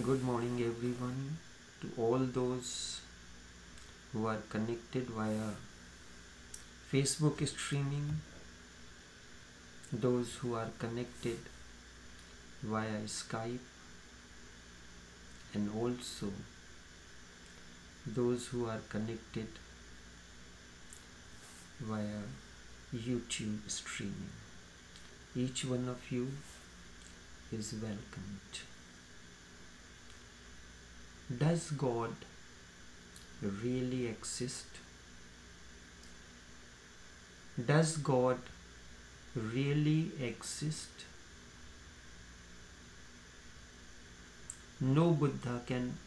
Good morning, everyone, to all those who are connected via Facebook streaming, those who are connected via Skype, and also those who are connected via YouTube streaming. Each one of you is welcomed. Does God really exist? Does God really exist? No Buddha can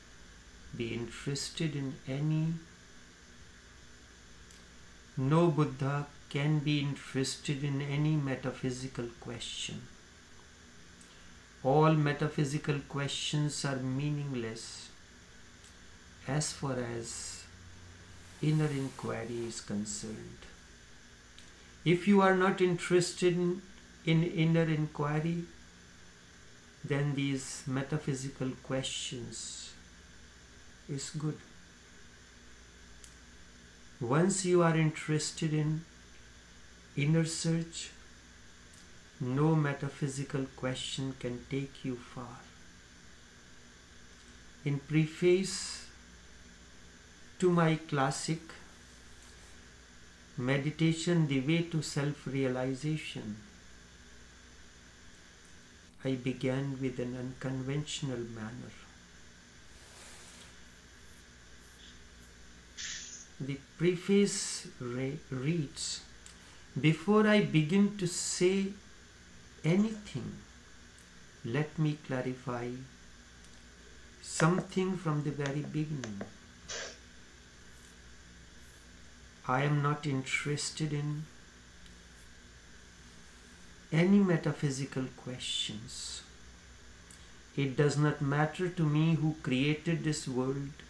be interested in any metaphysical question. All metaphysical questions are meaningless as far as inner inquiry is concerned. If you are not interested in inner inquiry, then these metaphysical questions is good. Once you are interested in inner search, no metaphysical question can take you far. In preface to my classic meditation, The Way to Self-Realization, I began with an unconventional manner. The preface reads, "Before I begin to say anything, let me clarify something from the very beginning. I am not interested in any metaphysical questions. It does not matter to me who created this world,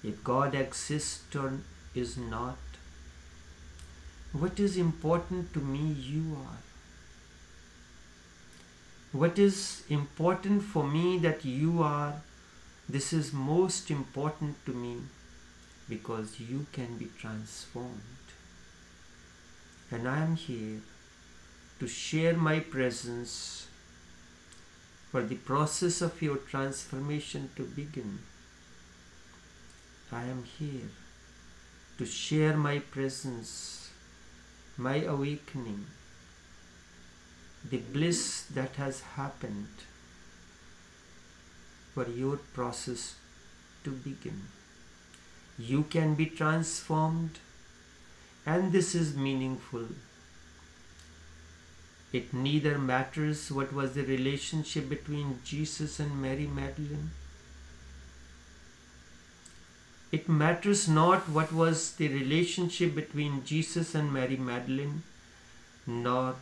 if God exists or is not. What is important to me, you are. What is important for me that you are, this is most important to me because you can be transformed. And I am here to share my presence for the process of your transformation to begin. I am here to share my presence, my awakening, the bliss that has happened for your process to begin. You can be transformed, and this is meaningful. It neither matters what was the relationship between Jesus and Mary Magdalene. It matters not what was the relationship between Jesus and Mary Magdalene, nor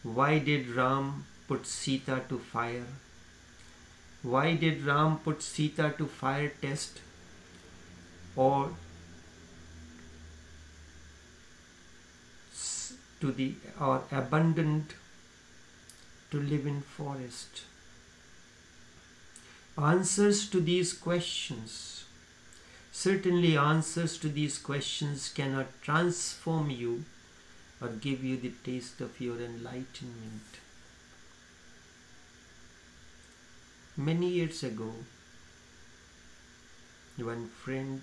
why did Ram put Sita to fire? Why did Ram put Sita to fire test, or abandoned to live in forest? Answers to these questions, certainly answers to these questions cannot transform you or give you the taste of your enlightenment. Many years ago, one friend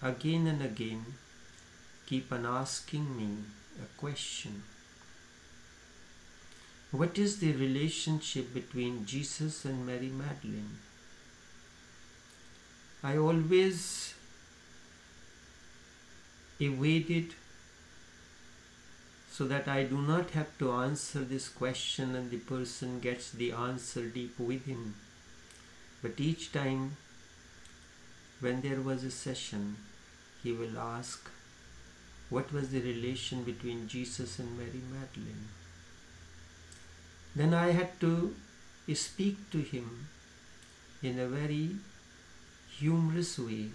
again and again keep on asking me a question. What is the relationship between Jesus and Mary Magdalene? I always evaded so that I do not have to answer this question and the person gets the answer deep within. But each time when there was a session, he will ask, what was the relation between Jesus and Mary Magdalene? Then I had to speak to him in a very humorous way.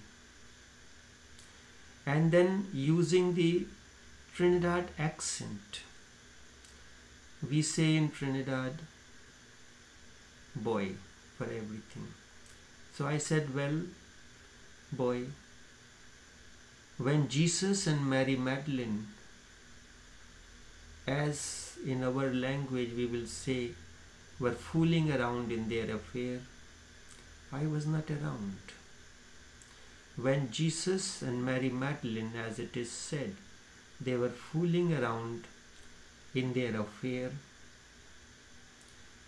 And then using the Trinidad accent. We say in Trinidad, boy for everything. So I said, well, boy, when Jesus and Mary Magdalene, as in our language we will say, were fooling around in their affair, I was not around. When Jesus and Mary Magdalene, as it is said, they were fooling around in their affair,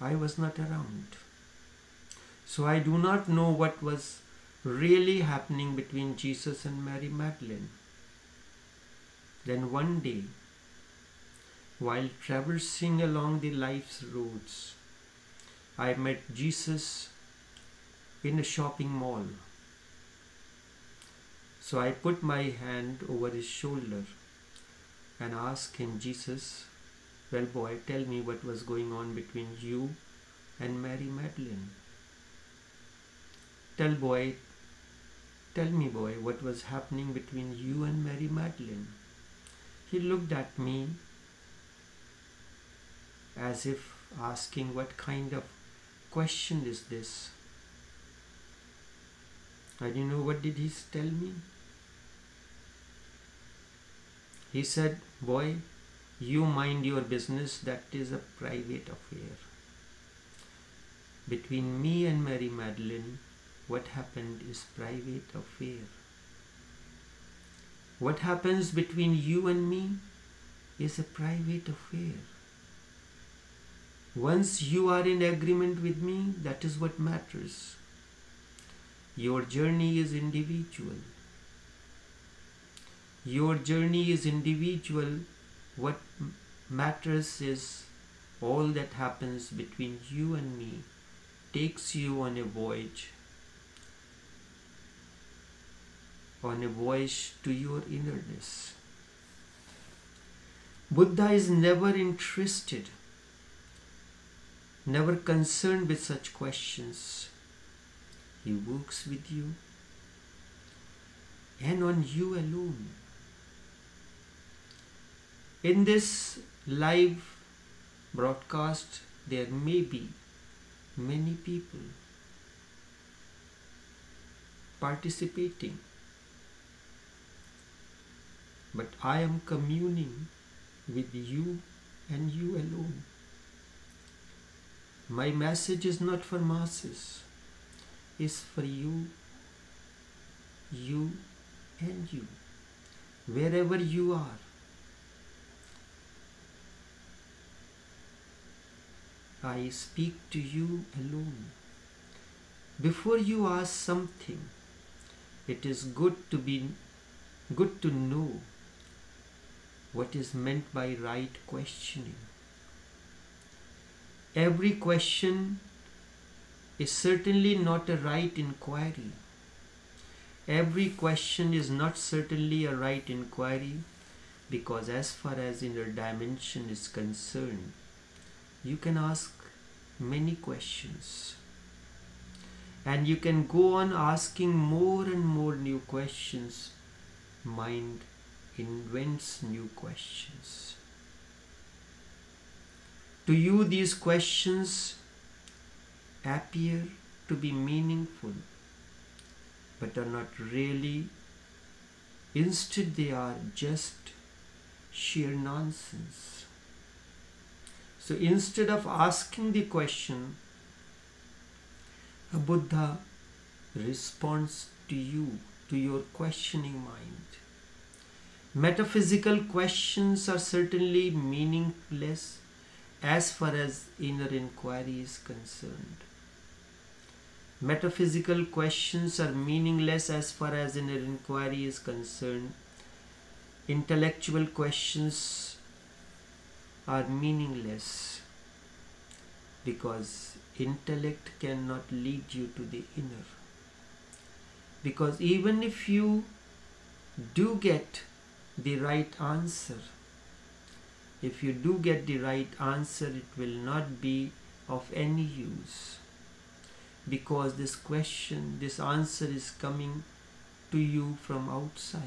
I was not around. So I do not know what was really happening between Jesus and Mary Magdalene. Then one day, while traversing along the life's roads, I met Jesus in a shopping mall. So I put my hand over his shoulder and asked him, Jesus, well boy, tell me what was going on between you and Mary Magdalene. Tell me boy, what was happening between you and Mary Magdalene. He looked at me as if asking, what kind of question is this? I didn't know. What did he tell me? He said, boy, you mind your business, that is a private affair. Between me and Mary Magdalene, what happened is private affair. What happens between you and me is a private affair. Once you are in agreement with me, that is what matters. Your journey is individual. Your journey is individual. What matters is all that happens between you and me takes you on a voyage to your innerness. Buddha is never interested, never concerned with such questions. He works with you and on you alone. In this live broadcast, there may be many people participating, but I am communing with you and you alone. My message is not for masses, it's for you and you, wherever you are. I speak to you alone. Before you ask something, it is good to know what is meant by right questioning. Every question is certainly not a right inquiry. Every question is not certainly a right inquiry, because as far as inner dimension is concerned, you can ask many questions. And you can go on asking more and more new questions. Mind invents new questions. To you, these questions appear to be meaningful, but are not really. Instead, they are just sheer nonsense. So instead of asking the question, a Buddha responds to you, to your questioning mind. Metaphysical questions are certainly meaningless as far as inner inquiry is concerned. Metaphysical questions are meaningless as far as inner inquiry is concerned. Intellectual questions are meaningless because intellect cannot lead you to the inner. Because even if you do get the right answer, it will not be of any use, because this answer is coming to you from outside.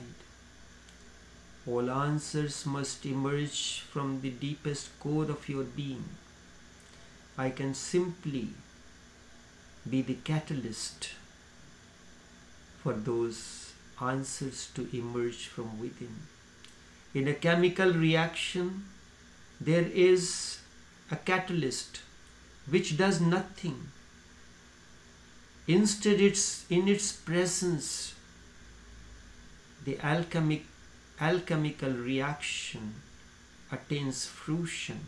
All answers must emerge from the deepest core of your being. I can simply be the catalyst for those answers to emerge from within. In a chemical reaction, there is a catalyst which does nothing. Instead, in its presence, the alchemical reaction attains fruition.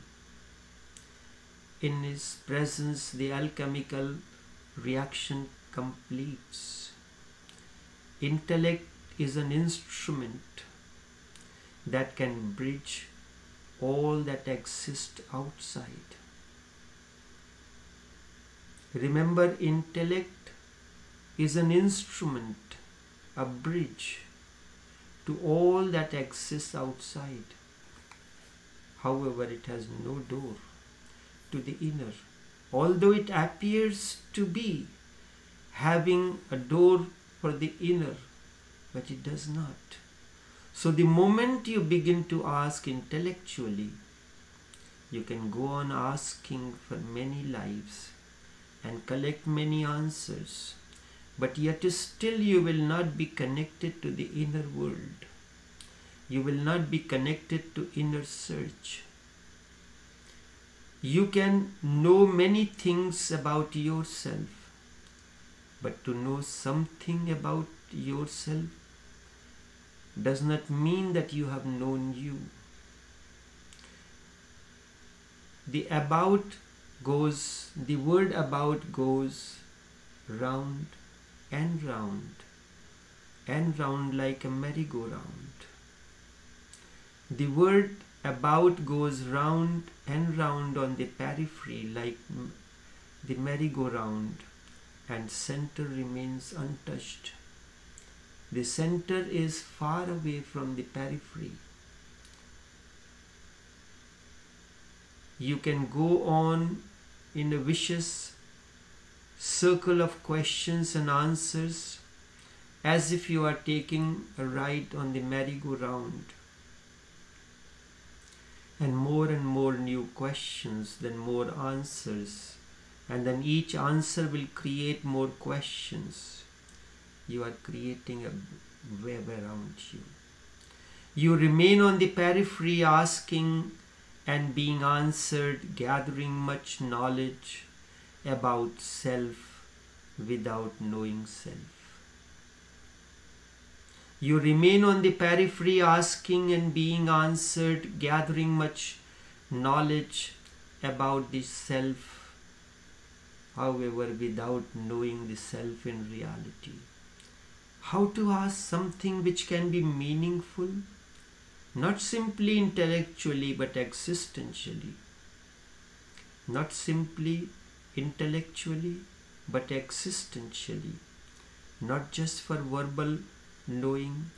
In his presence, the alchemical reaction completes. Intellect is an instrument that can bridge all that exists outside. Remember, intellect is an instrument, a bridge to all that exists outside. However, it has no door to the inner, although it appears to be having a door for the inner, but it does not. So the moment you begin to ask intellectually, you can go on asking for many lives and collect many answers, but yet still you will not be connected to the inner world. You will not be connected to inner search. You can know many things about yourself, but to know something about yourself does not mean that you have known you. The word about goes round and round and round like a merry-go-round. The word about goes round and round on the periphery like the merry-go-round, and center remains untouched. The center is far away from the periphery. You can go on in a vicious circle of questions and answers as if you are taking a ride on the merry-go-round. And more new questions, then more answers, and then each answer will create more questions. You are creating a web around you. You remain on the periphery asking and being answered, gathering much knowledge about self without knowing self. You remain on the periphery asking and being answered, gathering much knowledge about the self, however, without knowing the self in reality. How to ask something which can be meaningful, not simply intellectually but existentially. Not simply intellectually but existentially. Not just for verbal knowing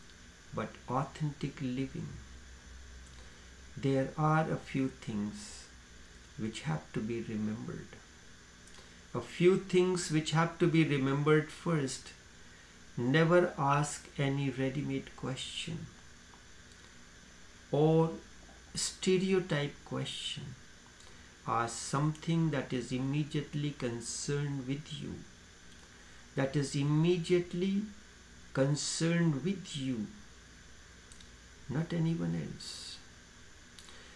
but authentic living. There are a few things which have to be remembered. A few things which have to be remembered. First, never ask any ready-made question or stereotype question. Ask something that is immediately concerned with you. That is immediately concerned with you, not anyone else.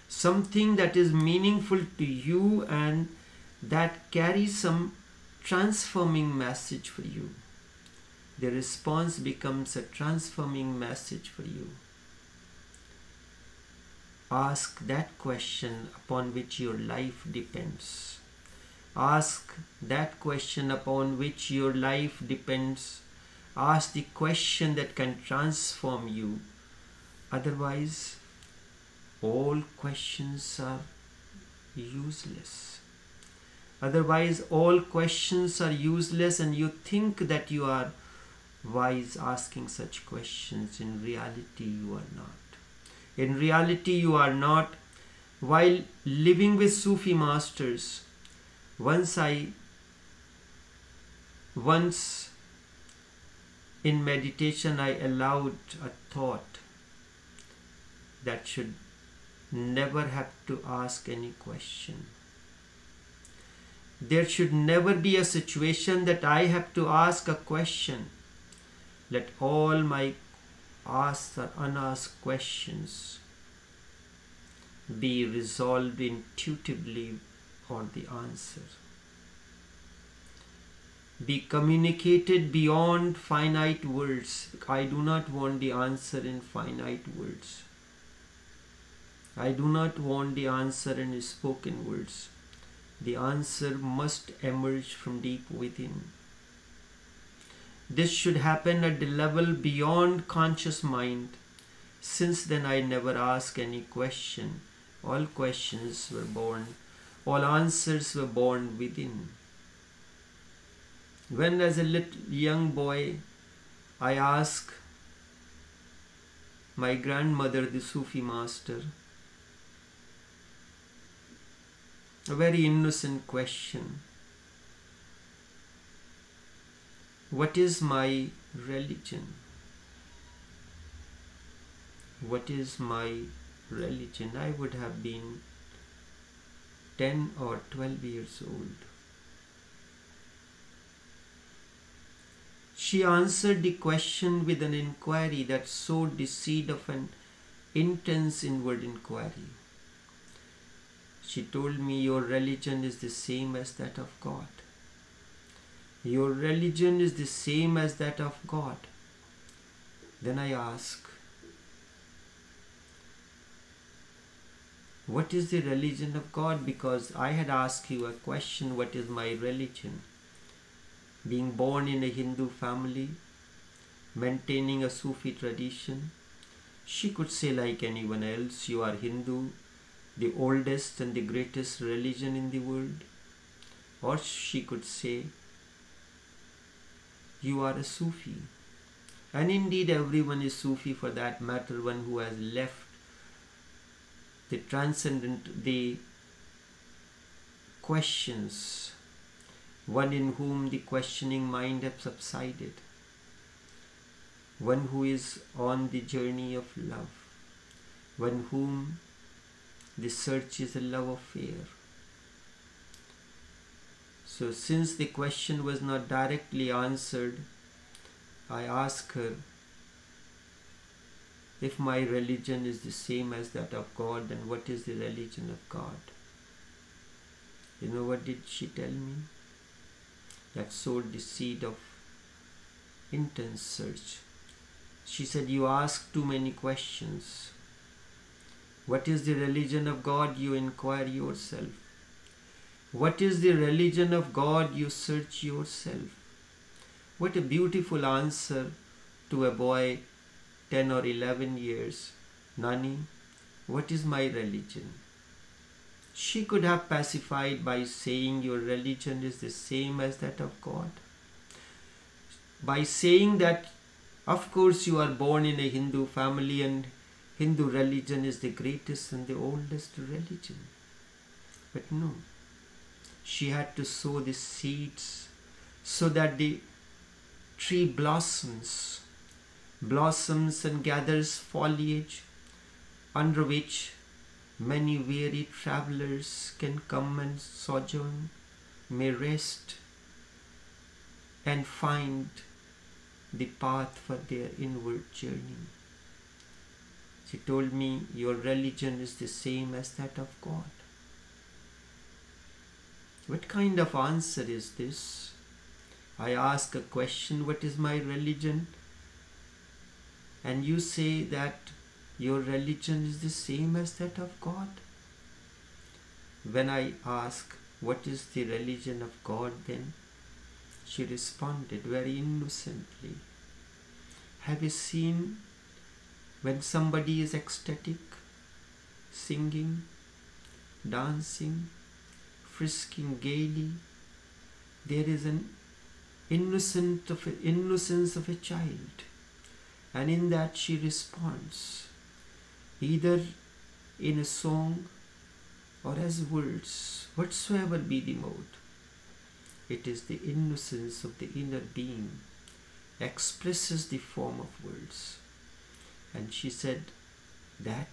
Something that is meaningful to you and that carries some transforming message for you. The response becomes a transforming message for you. Ask that question upon which your life depends. Ask that question upon which your life depends. Ask the question that can transform you. Otherwise, all questions are useless. Otherwise, all questions are useless, and you think that you are wise asking such questions. In reality, you are not. In reality, you are not. While living with Sufi masters, once in meditation I allowed a thought that should never have to ask any question. There should never be a situation that I have to ask a question. Let all my asked or unasked questions be resolved intuitively, or the answer be communicated beyond finite words. I do not want the answer in finite words. I do not want the answer in spoken words. The answer must emerge from deep within. This should happen at the level beyond conscious mind. Since then I never ask any question. All questions were born, all answers were born within. When as a little young boy I asked my grandmother, the Sufi master, a very innocent question. What is my religion? What is my religion? I would have been 10 or 12 years old. She answered the question with an inquiry that sowed the seed of an intense inward inquiry. She told me, your religion is the same as that of God. Your religion is the same as that of God. Then I asked, what is the religion of God? Because I had asked you a question, what is my religion? Being born in a Hindu family, maintaining a Sufi tradition, she could say like anyone else, you are Hindu, the oldest and the greatest religion in the world. Or she could say, you are a Sufi. And indeed everyone is Sufi for that matter, one who has left the transcendent, the questions, one in whom the questioning mind has subsided, one who is on the journey of love, one whom the search is a love affair. So since the question was not directly answered, I asked her, if my religion is the same as that of God, then what is the religion of God? You know what did she tell me? That sowed the seed of intense search. She said, you ask too many questions. What is the religion of God? You inquire yourself. What is the religion of God? You search yourself. What a beautiful answer to a boy 10 or 11 years. Nani, what is my religion? She could have pacified by saying your religion is the same as that of God. By saying that, of course, you are born in a Hindu family and Hindu religion is the greatest and the oldest religion. But no, she had to sow the seeds so that the tree blossoms and gathers foliage under which many weary travelers can come and sojourn, may rest and find the path for their inward journey. She told me, your religion is the same as that of God. What kind of answer is this? I ask a question, what is my religion? And you say that your religion is the same as that of God. When I ask, what is the religion of God, then she responded very innocently, have you seen when somebody is ecstatic, singing, dancing, frisking gaily, there is an innocence of a child, and in that she responds, either in a song or as words, whatsoever be the mode. It is the innocence of the inner being expresses the form of words. And she said, that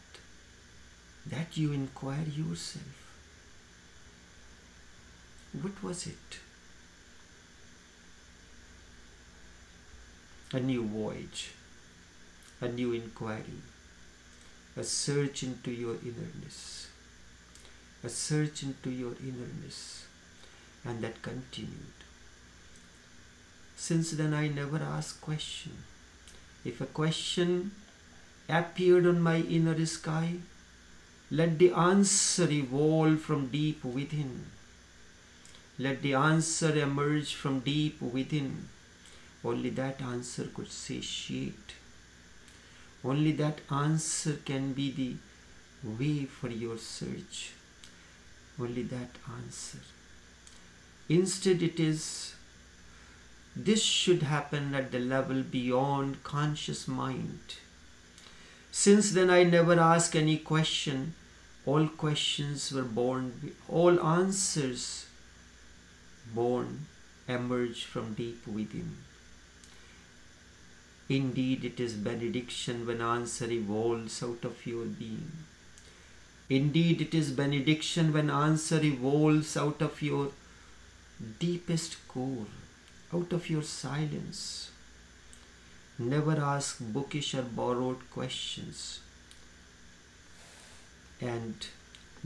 you inquire yourself. What was it? A new voyage, a new inquiry, a search into your innerness, a search into your innerness, and that continued. Since then I never asked question. If a question appeared on my inner sky, let the answer evolve from deep within. Let the answer emerge from deep within. Only that answer could satiate. Only that answer can be the way for your search. Only that answer. Instead this should happen at the level beyond conscious mind. Since then I never asked any question. All questions were born, all answers born, emerge from deep within. Indeed, it is benediction when answer evolves out of your being. Indeed, it is benediction when answer evolves out of your deepest core, out of your silence. Never ask bookish or borrowed questions. And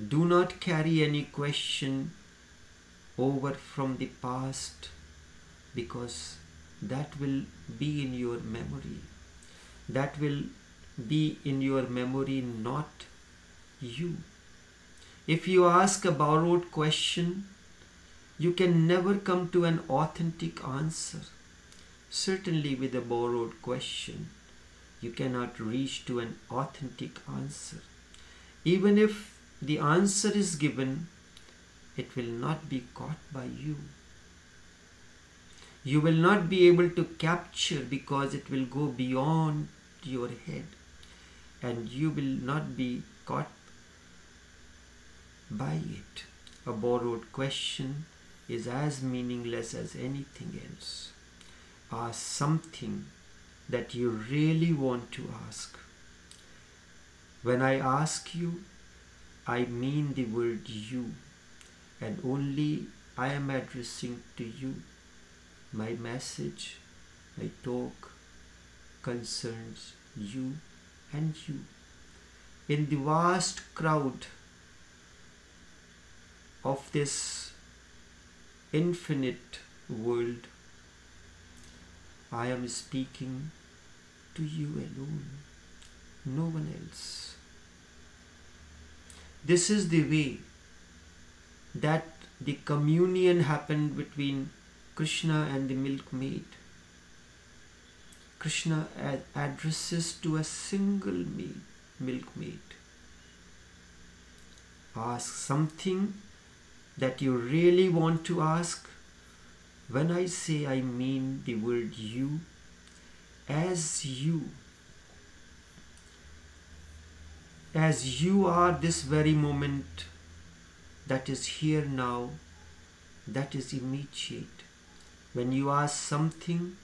do not carry any question over from the past, because that will be in your memory. That will be in your memory, not you. If you ask a borrowed question, you can never come to an authentic answer. Certainly with a borrowed question, you cannot reach to an authentic answer. Even if the answer is given, it will not be caught by you. You will not be able to capture, because it will go beyond your head, and you will not be caught by it. A borrowed question is as meaningless as anything else. Ask something that you really want to ask. When I ask you, I mean the word you, and only I am addressing to you. My message, my talk concerns you and you. In the vast crowd of this infinite world, I am speaking to you alone, no one else. This is the way that the communion happened between Krishna and the milkmaid. Krishna addresses to a single milkmaid. Ask something that you really want to ask. When I say, I mean the word you, as you are this very moment, that is here now, that is immediate. When you ask something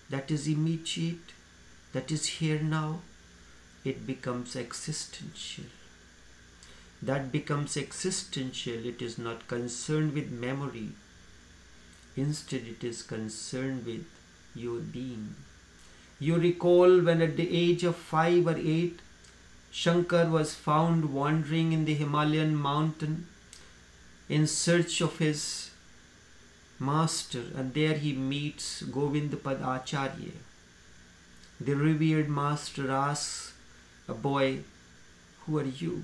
that is immediate, that is here now, it becomes existential. That becomes existential. It is not concerned with memory. Instead, it is concerned with your being. You recall when at the age of 5 or 8, Shankar was found wandering in the Himalayan mountain in search of his master, and there he meets Govindpad Acharya. The revered master asks a boy, "Who are you?"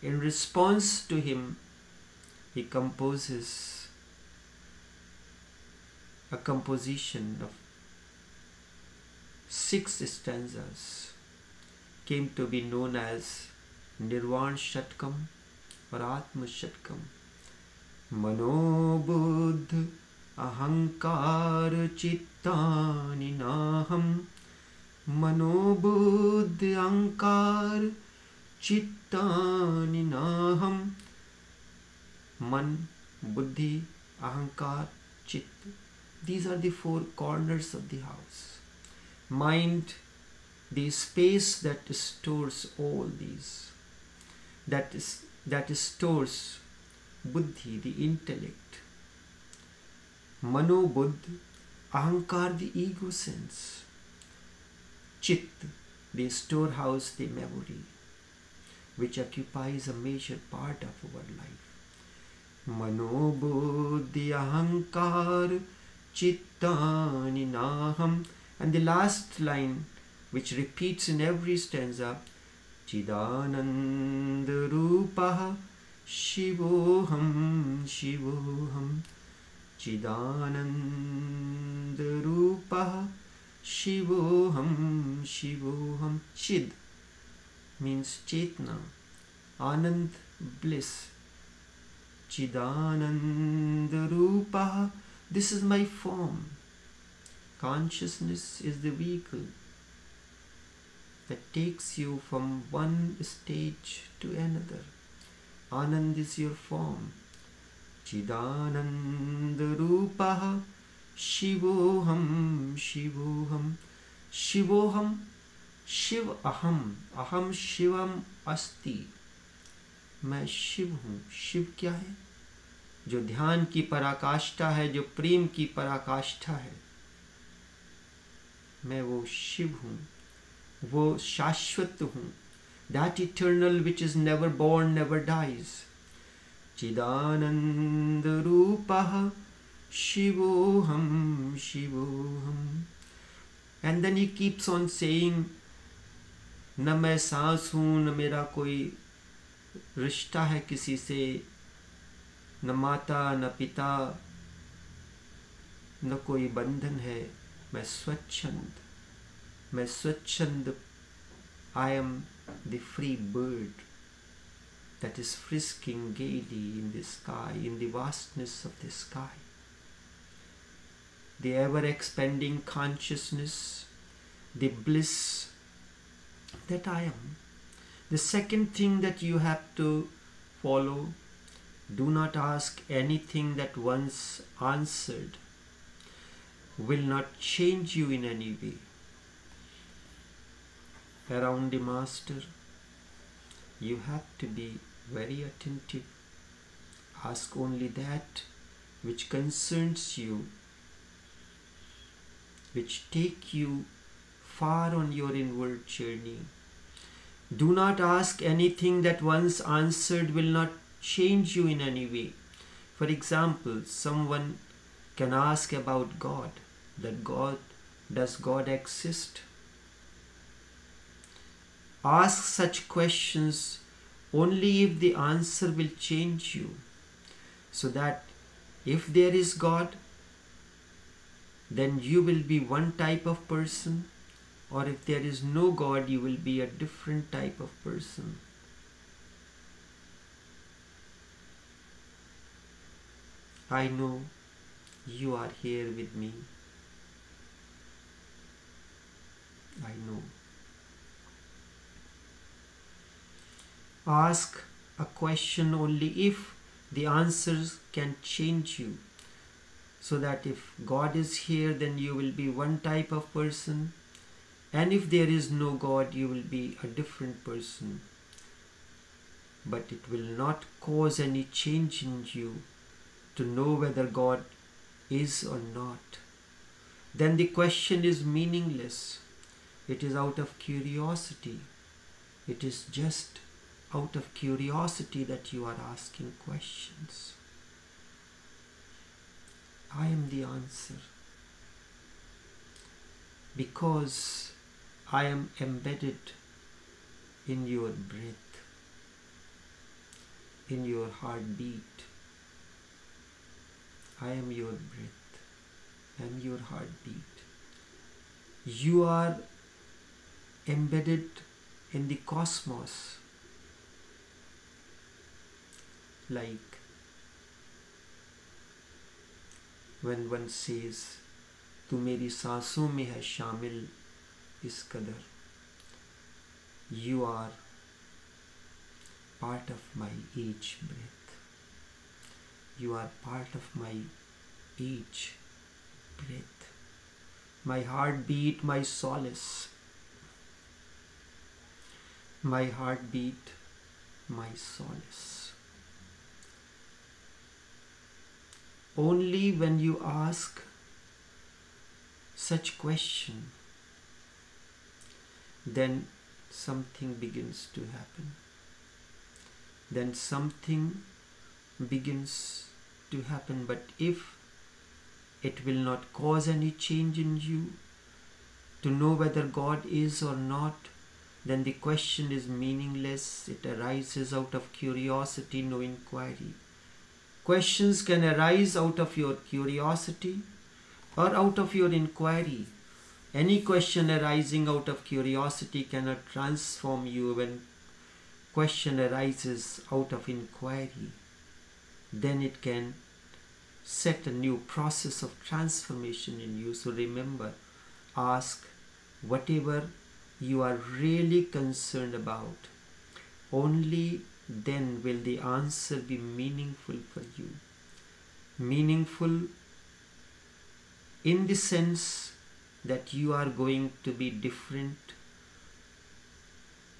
In response to him, he composes a composition of 6 stanzas, came to be known as Nirvan Shatkam or Atma Shatkam. Manobuddh ahankar chittani naham, Manobuddh ahankar chittani naham. Man, buddhi, ahankar, chit. These are the 4 corners of the house. Mind, the space that stores all these, that stores buddhi, the intellect, Mano, Buddha, Ahankar, the ego sense. Chit, the storehouse, the memory, which occupies a major part of our life. Mano, Buddhi, Ahankar, Chittani Naham. And the last line, which repeats in every stanza, Chidananda Rupaha Shivoham Shivoham. Chidananda Rupaha Shivoham Shivoham. Chid means Chetna, Anand, bliss. Chidananda Rupaha, this is my form. Consciousness is the vehicle that takes you from one stage to another. Anand is your form. Chidananda Rupaha Shivoham Shivoham. Shivoham, Shiv Aham. Aham Shivam Asti. मैं शिव हूँ. शिव क्या है? जो ध्यान की पराकाष्ठा है, जो प्रेम की पराकाष्ठा है. मैं वो शिव हूँ, वो शाश्वत हूँ. That eternal which is never born, never dies. Chidananda Rupaha Shivoham Shivoham. And then he keeps on saying, न मैं सांस हूँ, न मेरा कोई रिश्ता है किसी से, न माता न पिता, न कोई बंधन है. मैं स्वच्छंद, मैं स्वच्छंद. I am the free bird that is frisking gaily in the sky, in the vastness of the sky. The ever-expanding consciousness, the bliss that I am. The second thing that you have to follow, do not ask anything that once answered will not change you in any way. Around the Master, you have to be very attentive. Ask only that which concerns you, which take you far on your inward journey. Do not ask anything that once answered will not change you in any way. For example, someone can ask about God, does God exist? Ask such questions only if the answer will change you, so that if there is God, then you will be one type of person, or if there is no God, you will be a different type of person. I know you are here with me. I know. Ask a question only if the answers can change you, so that if God is here, then you will be one type of person, and if there is no God, you will be a different person. But it will not cause any change in you to know whether God is or not. Then the question is meaningless. It is out of curiosity. It is just out of curiosity that you are asking questions. I am the answer, because I am embedded in your breath, in your heartbeat. I am your breath. I am your heartbeat. You are embedded in the cosmos, like when one says, तू मेरी सांसों में है शामिल इस कदर. You are part of my each breath. You are part of my each breath. My heartbeat, my solace. My heartbeat, my solace. only when you ask such question, then something begins to happen. Then something begins to happen. But if it will not cause any change in you to know whether God is or not, then the question is meaningless. It arises out of curiosity, no inquiry. Questions can arise out of your curiosity or out of your inquiry. Any question arising out of curiosity cannot transform you. When question arises out of inquiry, then it can set a new process of transformation in you. So remember, ask whatever you are really concerned about. Only then will the answer be meaningful for you. Meaningful in the sense that you are going to be different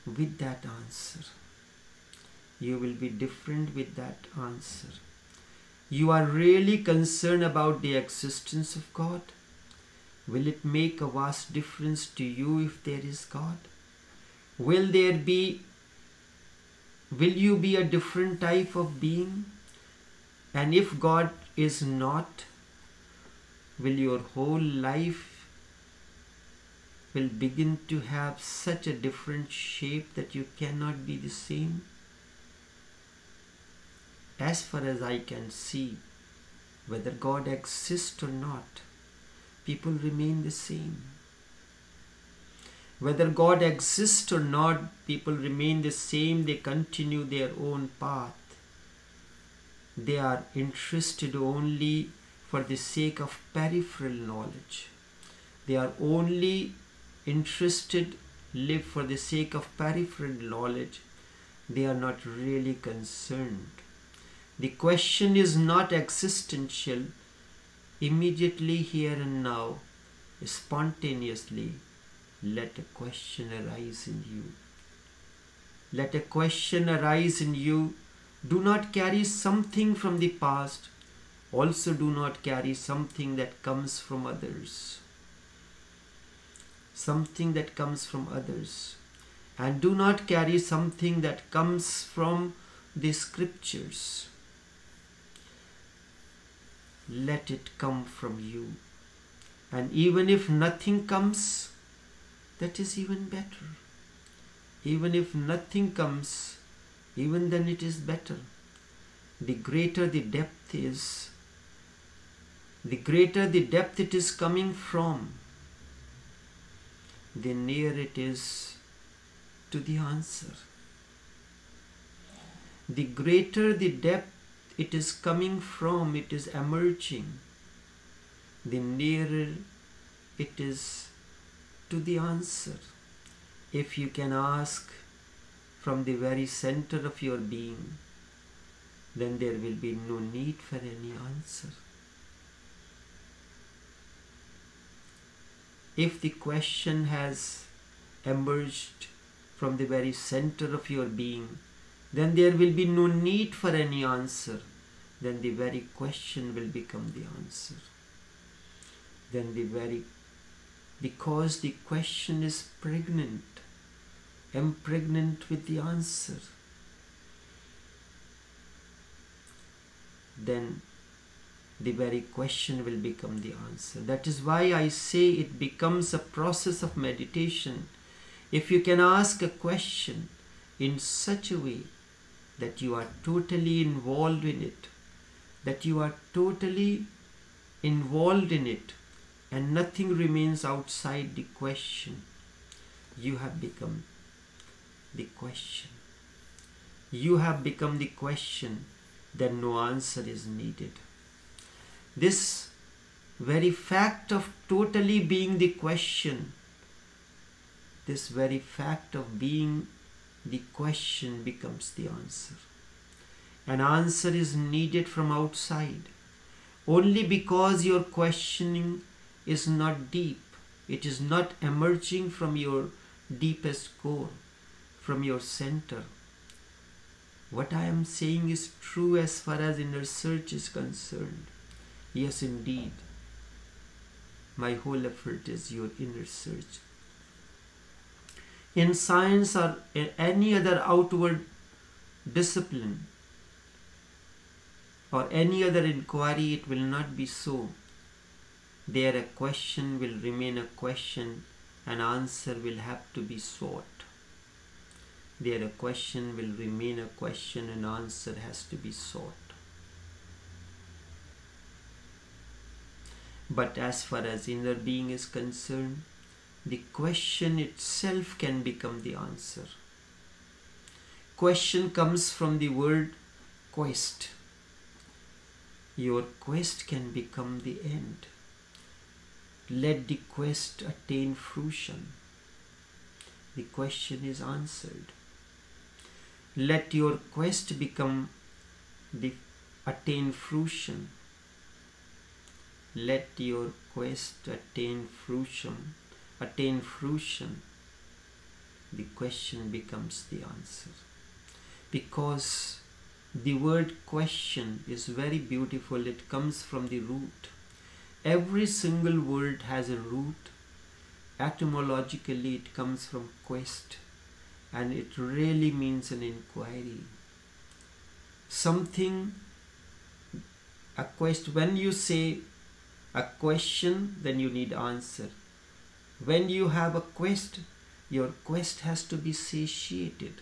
with that answer. You will be different with that answer. You are really concerned about the existence of God. Will it make a vast difference to you if there is God? Will you be a different type of being? And if God is not, will your whole life will begin to have such a different shape that you cannot be the same? As far as I can see, whether God exists or not, people remain the same. Whether God exists or not, people remain the same. They continue their own path. They are interested only for the sake of peripheral knowledge. They are only interested, live for the sake of peripheral knowledge. They are not really concerned. The question is not existential. Immediately, here and now, spontaneously, let a question arise in you. Let a question arise in you. Do not carry something from the past. Also do not carry something that comes from others. Something that comes from others. And do not carry something that comes from the scriptures. Let it come from you. And even if nothing comes, that is even better. Even if nothing comes, even then it is better. The greater the depth is, the greater the depth it is coming from, the nearer it is to the answer. The greater the depth it is coming from, it is emerging, the nearer it is to the answer. If you can ask from the very center of your being, then there will be no need for any answer. If the question has emerged from the very center of your being, then there will be no need for any answer. Then the very question will become the answer. Because the question is pregnant, impregnant with the answer, then the very question will become the answer. That is why I say it becomes a process of meditation. If you can ask a question in such a way that you are totally involved in it, and nothing remains outside the question, you have become the question. You have become the question, then no answer is needed. This very fact of totally being the question, this very fact of being the question becomes the answer. An answer is needed from outside only because your questioning is not deep. It is not emerging from your deepest core, from your center. What I am saying is true as far as inner search is concerned. Yes, indeed. My whole effort is your inner search. In science or in any other outward discipline or any other inquiry, it will not be so. There a question will remain a question, an answer will have to be sought. There a question will remain a question, an answer has to be sought. But as far as inner being is concerned, the question itself can become the answer. Question comes from the word quest. Your quest can become the end. Let the quest attain fruition. The question is answered. Let your quest become the attain fruition. Let your quest attain fruition. Attain fruition. The question becomes the answer. Because the word question is very beautiful. It comes from the root. Every single word has a root. Etymologically, it comes from quest, and it really means an inquiry. Something, a quest. When you say a question, then you need answer. When you have a quest, your quest has to be satiated.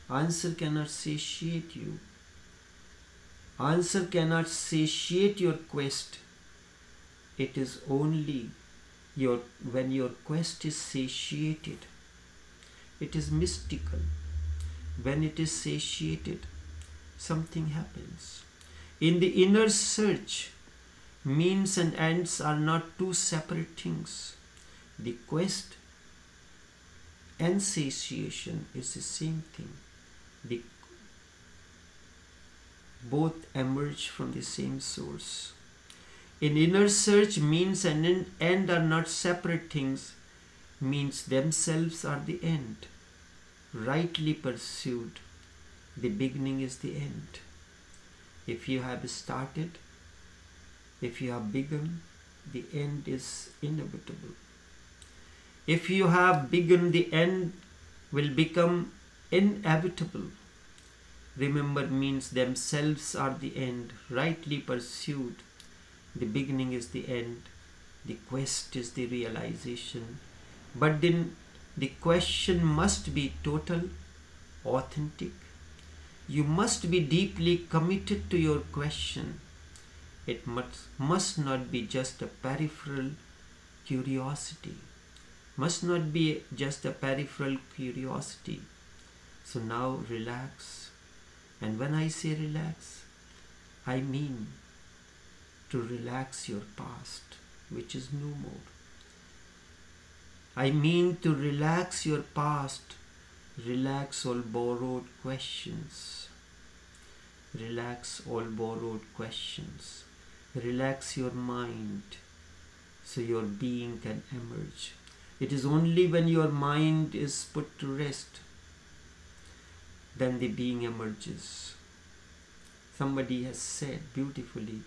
Answer cannot satiate you. Answer cannot satiate your quest. It is only when your quest is satiated. It is mystical. When it is satiated, something happens. In the inner search, means and ends are not two separate things. The quest and satiation is the same thing. Both emerge from the same source. In inner search, means and end are not separate things. Means themselves are the end. Rightly pursued, the beginning is the end. If you have started, if you have begun, the end is inevitable. If you have begun, the end will become inevitable. Remember, means themselves are the end. Rightly pursued, the beginning is the end. The quest is the realization. But then the question must be total, authentic. You must be deeply committed to your question. It must not be just a peripheral curiosity. Must not be just a peripheral curiosity. So now relax. And when I say relax, I mean to relax your past, which is no more. I mean to relax your past, relax all borrowed questions. Relax all borrowed questions. Relax your mind so your being can emerge. It is only when your mind is put to rest then the being emerges. Somebody has said beautifully,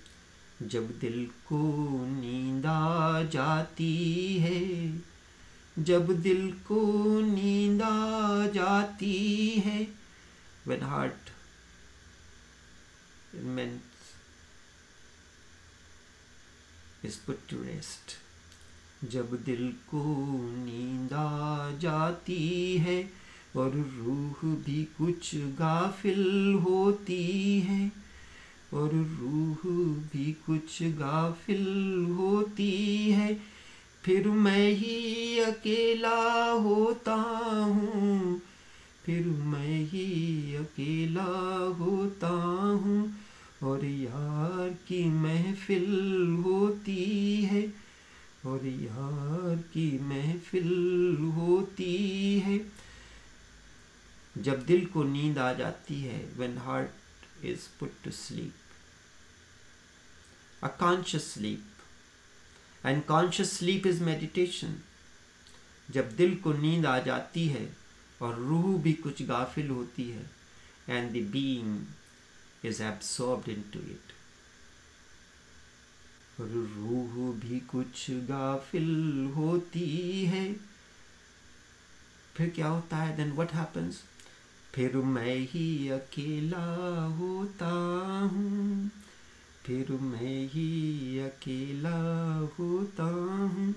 जब दिल को नींद आ जाती है, जब दिल को नींद आ जाती है, when heart is put to rest. जब दिल को नींद आ जाती है और रूह भी कुछ गाफिल होती है, और रूह भी कुछ गाफिल होती है, फिर मैं ही अकेला होता हूँ, फिर मैं ही अकेला होता हूँ, और यार की महफिल होती है, और यार की महफिल होती है. जब दिल को नींद आ जाती है, when heart is put to sleep, a conscious sleep, and conscious sleep is meditation. जब दिल को नींद आ जाती है और रूह भी कुछ गाफिल होती है, and the being is absorbed into it. और रूह भी कुछ गाफिल होती है। फिर क्या होता है? Then what happens? फिर मैं ही अकेला होता हूँ, फिर मैं ही अकेला होता हूँ,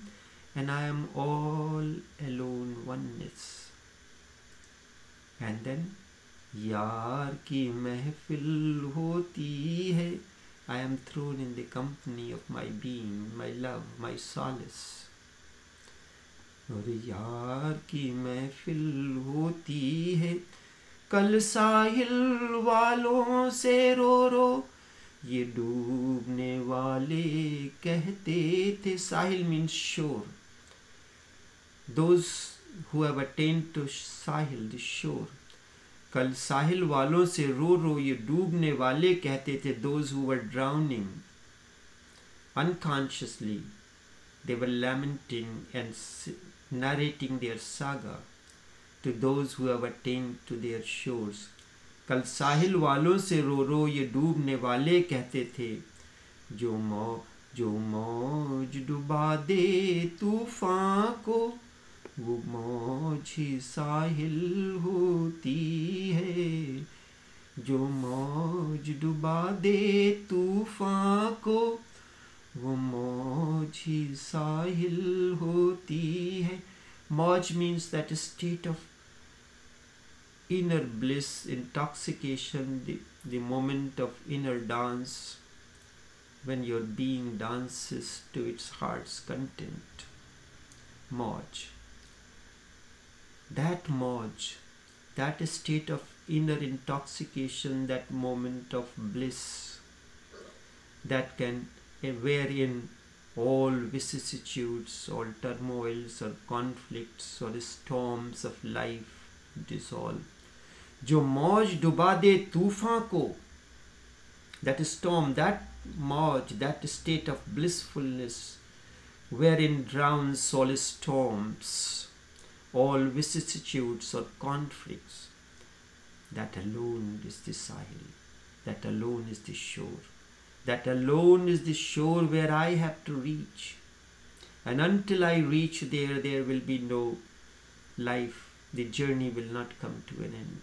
and I am all alone oneness. And then यार की महफिल होती है, I am thrown in the company of my being, my love, my solace. और यार की महफिल होती है, कल साहिल वालों से रो रो ये डूबने वाले कहते थे. साहिल means shore. Those who have attained to Sahil, the shore. कल साहिल वालों से रो रो ये डूबने वाले कहते थे. Those who were drowning unconsciously, they were lamenting and narrating their saga to those who have attained to their shores. कल साहिल वालों से रो रो ये डूबने वाले कहते थे, जो मौज डुबा दे तूफान को, वो मौज ही साहिल होती है. जो मौज डुबा दे तूफान को, वो मौज ही साहिल होती है. मौज means that state of inner bliss, intoxication, the moment of inner dance, when your being dances to its heart's content. Mauj. That mauj, that state of inner intoxication, that moment of bliss, that can, wherein all vicissitudes, all turmoils or conflicts or storms of life dissolve. जो मौज डुबा दे तूफान को, that storm, that mauj, that state of blissfulness wherein drowns all storms, all vicissitudes or conflicts, that alone is the Sahil, that alone is the shore, that alone is the shore where I have to reach. And until I reach there, there will be no life. The journey will not come to an end.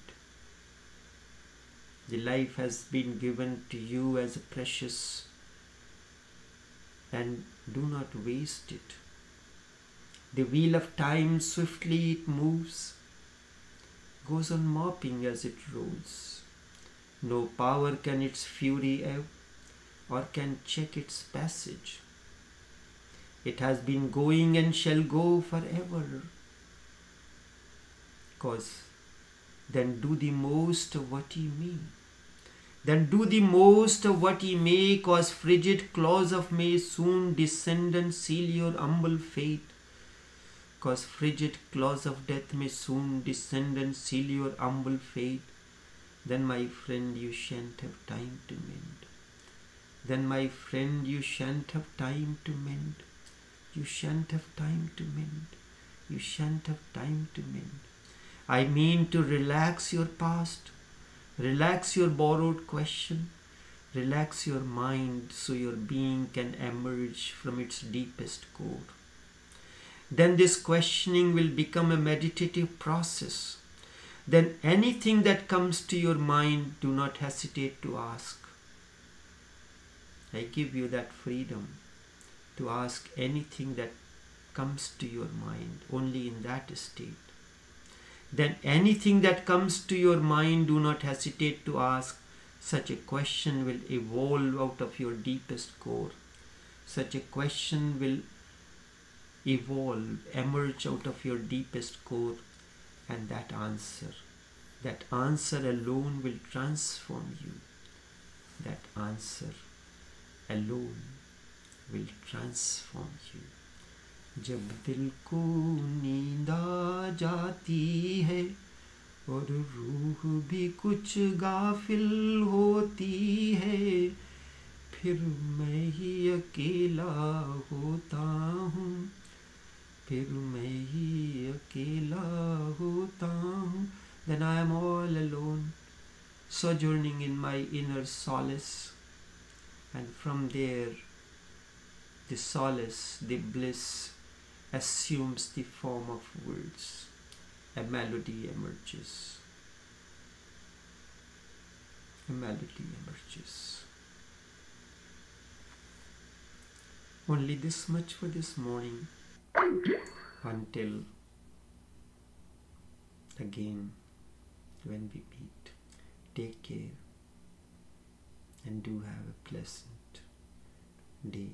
The life has been given to you as precious, and do not waste it. The wheel of time, swiftly it moves, goes on mopping as it rolls. No power can its fury ebb, or can check its passage. It has been going and shall go forever. Cause then do the most of what ye may. Then do the most of what ye may, cause frigid claws of May soon descend and seal your humble fate. Cause frigid claws of death may soon descend and seal your humble fate. Then, my friend, you shan't have time to mend. Then, my friend, you shan't have time to mend. You shan't have time to mend. You shan't have time to mend. I mean to relax your past, relax your borrowed question, relax your mind so your being can emerge from its deepest core. Then this questioning will become a meditative process. Then anything that comes to your mind, do not hesitate to ask. I give you that freedom to ask anything that comes to your mind, only in that state. Then anything that comes to your mind, do not hesitate to ask. Such a question will evolve out of your deepest core. Such a question will evolve, emerge out of your deepest core, and that answer alone will transform you. That answer alone will transform you. जब दिल को नींद आ जाती है और रूह भी कुछ गाफिल होती है, फिर मैं ही अकेला होता हूँ, फिर मैं ही अकेला होता हूँ. Then I am all alone, sojourning in my inner solace, and from there The solace, the bliss assumes the form of words. A melody emerges. A melody emerges. Only this much for this morning. Until again when we meet. Take care and do have a pleasant day.